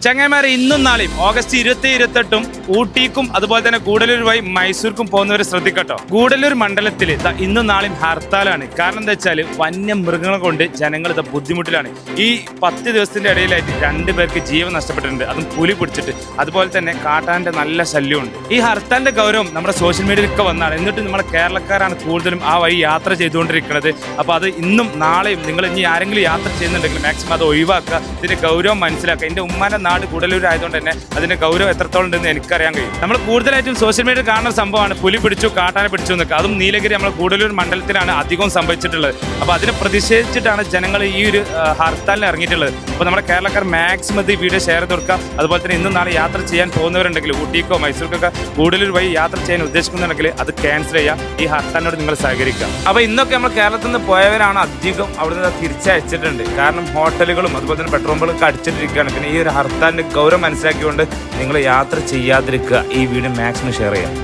ചങ്ങായിമാരെ ഇന്നും നാളെയും ഓഗസ്റ്റ് 27-28 ഊട്ടിക്കും അതുപോലെ തന്നെ ഗൂഡല്ലൂർ വഴി മൈസൂർക്കും പോകുന്നവരെ ശ്രദ്ധിക്കട്ടോ. ഗൂഡല്ലൂർ മണ്ഡലത്തിൽ ഇന്നും നാളെയും ഹർത്താലാണ്. കാരണം എന്താ വെച്ചാൽ വന്യമൃഗങ്ങളെ കൊണ്ട് ജനങ്ങൾ ബുദ്ധിമുട്ടിലാണ്. ഈ 10 ദിവസത്തിന്റെ ഇടയിലായിട്ട് 2 പേർക്ക് ജീവൻ നഷ്ടപ്പെട്ടിട്ടുണ്ട്, അതും പുലി പിടിച്ചിട്ട്. അതുപോലെ തന്നെ കാട്ടാന്റെ നല്ല ശല്യമുണ്ട്. ഈ ഹർത്താലിന്റെ ഗൗരവം നമ്മുടെ സോഷ്യൽ മീഡിയയിലൊക്കെ വന്നാണ്. എന്നിട്ട് നമ്മുടെ കേരളക്കാരാണ് കൂടുതലും ആ വഴി യാത്ര ചെയ്തുകൊണ്ടിരിക്കുന്നത്. അപ്പോൾ അത് ഇന്നും നാളെയും നിങ്ങൾ ഇനി ആരെങ്കിലും യാത്ര ചെയ്യുന്നുണ്ടെങ്കിൽ മാക്സിമം അത് ഒഴിവാക്കുക, ഇതിന്റെ ഗൗരവം മനസ്സിലാക്കുക. എൻ്റെ ഉമ്മാന്റെ നാട് ഗൂഡല്ലൂർ ആയതുകൊണ്ട് തന്നെ അതിന്റെ ഗൗരവം എത്രത്തോളം ഉണ്ടെന്ന് എനിക്കറിയാൻ കഴിയും. നമ്മൾ കൂടുതലായിട്ടും സോഷ്യൽ മീഡിയ കാണുന്ന സംഭവമാണ് പുലി പിടിച്ചു, കാട്ടാനെ പിടിച്ചു എന്നൊക്കെ. അതും നീലഗിരി നമ്മൾ ഗൂഡല്ലൂർ മണ്ഡലത്തിലാണ് അധികവും സംഭവിച്ചിട്ടുള്ളത്. അപ്പോൾ അതിനെ പ്രതിഷേധിച്ചിട്ടാണ് ജനങ്ങൾ ഈ ഒരു ഹർത്താലിന് ഇറങ്ങിയിട്ടുള്ളത്. അപ്പോൾ നമ്മുടെ കേരളക്കാർ മാക്സിമം ഈ വീഡിയോ ഷെയർ ചെയ്ത് കൊടുക്കുക. അതുപോലെ തന്നെ ഇന്നും നാളെ യാത്ര ചെയ്യാൻ പോകുന്നവരുണ്ടെങ്കിൽ ഊട്ടിക്കോ മൈസൂർക്കൊക്കെ ഗൂഡല്ലൂർ വഴി യാത്ര ചെയ്യാൻ ഉദ്ദേശിക്കുന്നുണ്ടെങ്കിൽ അത് ക്യാൻസൽ ചെയ്യുക. ഈ ഹർത്താലിനോട് നിങ്ങൾ സഹകരിക്കുക. അപ്പോൾ ഇന്നൊക്കെ നമ്മൾ കേരളത്തിൽ നിന്ന് പോയവരാണ് അധികം അവിടുന്ന് തിരിച്ചയച്ചിട്ടുണ്ട്. കാരണം ഹോട്ടലുകളും അതുപോലെ തന്നെ പെട്രോൾ പമ്പുകളൊക്കെ അടിച്ചിട്ടിരിക്കുകയാണ്. പിന്നെ ഈ ഒരു ഹർത്താലിന്റെ ഗൗരവം മനസ്സിലാക്കിക്കൊണ്ട് നിങ്ങൾ യാത്ര ചെയ്യാതിരിക്കുക. ഈ വീഡിയോ മാക്സിമം ഷെയർ ചെയ്യാം.